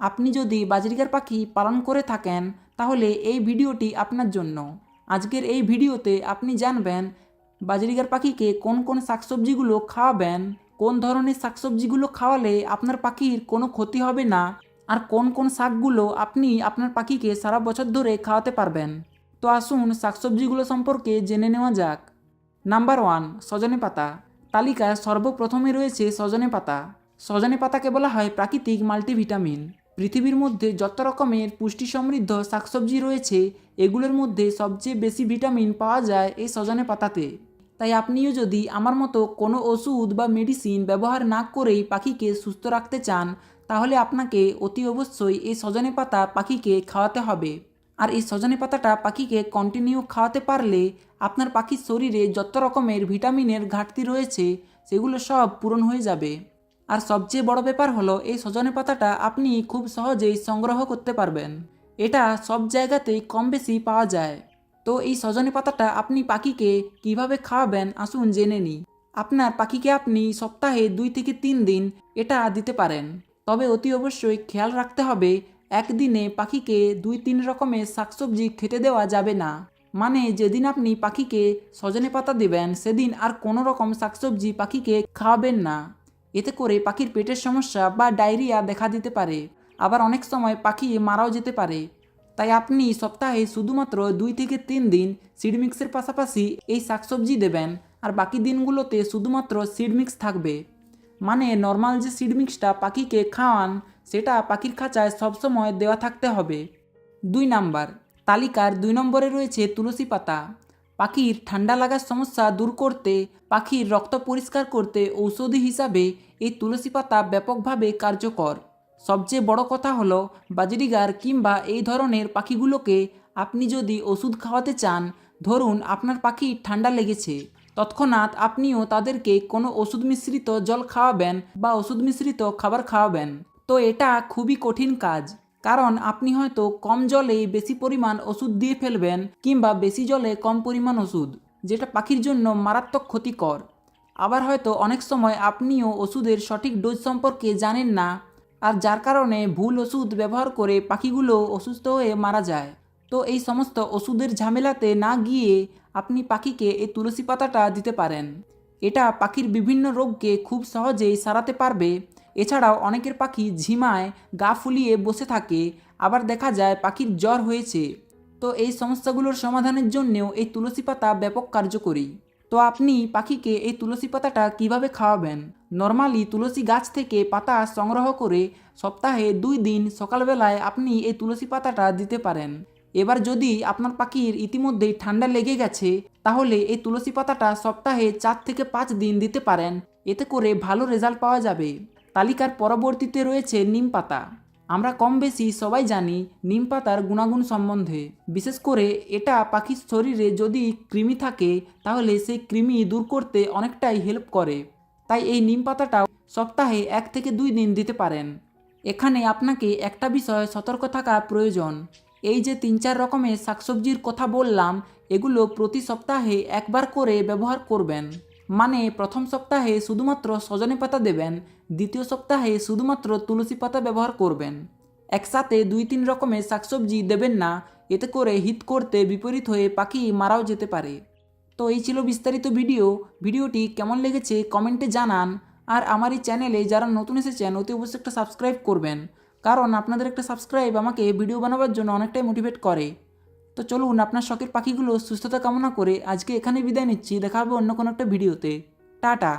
আপনি যদি বাজরিকার পাখি পালন করে থাকেন তাহলে এই ভিডিওটি আপনার জন্য। আজকের এই ভিডিওতে আপনি জানবেন বাজরিকার পাখিকে কোন কোন শাকসবজিগুলো খাওয়াবেন, কোন ধরনের শাকসবজিগুলো খাওয়ালে আপনার পাখির কোনো ক্ষতি হবে না, আর কোন কোন শাকগুলো আপনি আপনার পাখিকে সারা বছর ধরে খাওয়াতে পারবেন। তো আসুন শাকসবজিগুলো সম্পর্কে জেনে নেওয়া যাক। নাম্বার 1, সজনে পাতা। তালিকায় সর্বপ্রথমে রয়েছে সজনে পাতা। সজনে পাতাকে বলা হয় প্রাকৃতিক মাল্টিভিটামিন। পৃথিবীর মধ্যে যত রকমের পুষ্টি সমৃদ্ধ শাকসবজি রয়েছে এগুলোর মধ্যে সবচেয়ে বেশি ভিটামিন পাওয়া যায় এই সজনে পাতাতে। তাই আপনিও যদি আমার মতো কোনো ওষুধ বা মেডিসিন ব্যবহার না করেই পাখিকে সুস্থ রাখতে চান তাহলে আপনাকে অতি অবশ্যই এই সজনে পাতা পাখিকে খাওয়াতে হবে। আর এই সজনে পাতাটা পাখিকে কন্টিনিউ খাওয়াতে পারলে আপনার পাখির শরীরে যত রকমের ভিটামিনের ঘাটতি রয়েছে সেগুলো সব পূরণ হয়ে যাবে। আর সবচেয়ে বড় ব্যাপার হলো এই সজনে পাতাটা আপনি খুব সহজেই সংগ্রহ করতে পারবেন। এটা সব জায়গাতেই কম বেশি পাওয়া যায়। তো এই সজনে পাতাটা আপনি পাখিকে কিভাবে খাওয়াবেন আসুন জেনে নিই। আপনার পাখিকে আপনি সপ্তাহে 2 থেকে 3 দিন এটা দিতে পারেন। তবে অতি অবশ্যই খেয়াল রাখতে হবে একদিনে পাখিকে 2-3 রকমের শাকসবজি খেতে দেওয়া যাবে না। মানে যেদিন আপনি পাখিকে সজনে পাতা দেবেন সেদিন আর কোনো রকম শাকসবজি পাখিকে খাওয়াবেন না। এতে করে পাখির পেটের সমস্যা বা ডায়রিয়া দেখা দিতে পারে, আবার অনেক সময় পাখি মারাও যেতে পারে। তাই আপনি সপ্তাহে শুধুমাত্র 2 থেকে 3 দিন সিড মিক্সের পাশাপাশি এই শাকসবজি দেবেন, আর বাকি দিনগুলোতে শুধুমাত্র সিড মিক্স থাকবে। মানে নর্মাল যে সিড মিক্সটা পাখিকে খাওয়ান সেটা পাখির খাঁচায় সবসময় দেওয়া থাকতে হবে। 2 নাম্বার, তালিকার 2 নম্বরে রয়েছে তুলসী পাতা। পাখির ঠান্ডা লাগার সমস্যা দূর করতে, পাখির রক্ত পরিষ্কার করতে ঔষধি হিসাবে এই তুলসী পাতা ব্যাপকভাবে কার্যকর। সবচেয়ে বড় কথা হলো বাজরিগার কিংবা এই ধরনের পাখিগুলোকে আপনি যদি ওষুধ খাওয়াতে চান, ধরুন আপনার পাখির ঠান্ডা লেগেছে, তৎক্ষণাৎ আপনিও তাদেরকে কোনো ওষুধ মিশ্রিত জল খাওয়াবেন বা ওষুধ মিশ্রিত খাবার খাওয়াবেন, তো এটা খুবই কঠিন কাজ। কারণ আপনি হয়তো কম জলে বেশি পরিমাণ ওষুধ দিয়ে ফেলবেন কিংবা বেশি জলে কম পরিমাণ ওষুধ, যেটা পাখির জন্য মারাত্মক ক্ষতিকর। আবার হয়তো অনেক সময় আপনিও ওষুধের সঠিক ডোজ সম্পর্কে জানেন না, আর যার কারণে ভুল ওষুধ ব্যবহার করে পাখিগুলো অসুস্থ হয়ে মারা যায়। তো এই সমস্ত ওষুধের ঝামেলাতে না গিয়ে আপনি পাখিকে এই তুলসী পাতাটা দিতে পারেন। এটা পাখির বিভিন্ন রোগকে খুব সহজেই সারাতে পারবে। এছাড়াও অনেকের পাখি ঝিমায়, গা ফুলিয়ে বসে থাকে, আবার দেখা যায় পাখির জ্বর হয়েছে। তো এই সমস্যাগুলোর সমাধানের জন্যেও এই তুলসী পাতা ব্যাপক কার্যকরী। তো আপনি পাখিকে এই তুলসী পাতাটা কিভাবে খাওয়াবেন? নর্মালি তুলসী গাছ থেকে পাতা সংগ্রহ করে সপ্তাহে 2 দিন সকালবেলায় আপনি এই তুলসী পাতাটা দিতে পারেন। এবার যদি আপনার পাখির ইতিমধ্যেই ঠান্ডা লেগে গেছে তাহলে এই তুলসী পাতাটা সপ্তাহে 4 থেকে 5 দিন দিতে পারেন, এতে করে ভালো রেজাল্ট পাওয়া যাবে। তালিকার পরবর্তীতে রয়েছে নিম পাতা। আমরা কম বেশি সবাই জানি নিম পাতার গুণাগুণ সম্বন্ধে। বিশেষ করে এটা পাখির শরীরে যদি কৃমি থাকে তাহলে সেই কৃমি দূর করতে অনেকটাই হেল্প করে। তাই এই নিম পাতাটাও সপ্তাহে 1 থেকে 2 দিন দিতে পারেন। এখানে আপনাকে একটা বিষয় সতর্ক থাকা প্রয়োজন। এই যে 3-4 রকমের শাকসবজির কথা বললাম এগুলো প্রতি সপ্তাহে একবার করে ব্যবহার করবেন। মানে প্রথম সপ্তাহে শুধুমাত্র সজনে পাতা দেবেন, দ্বিতীয় সপ্তাহে শুধুমাত্র তুলসী পাতা ব্যবহার করবেন। একসাথে 2-3 রকমের শাকসবজি দেবেন না, এতে করে হিত করতে বিপরীত হয়ে পাখি মারাও যেতে পারে। তো এই ছিল বিস্তারিত ভিডিওটি কেমন লেগেছে কমেন্টে জানান। আর আমার এই চ্যানেলে যারা নতুন এসেছেন অতি অবশ্যই একটা সাবস্ক্রাইব করবেন, কারণ আপনাদের একটা সাবস্ক্রাইব আমাকে ভিডিও বানাবার জন্য অনেকটাই মোটিভেট করে। তো চলুন আপনার শখের পাখিগুলো সুস্থতা কামনা করে আজকে এখানে বিদায় নিচ্ছি। দেখা হবে অন্য কোনো একটা ভিডিওতে। টাটা।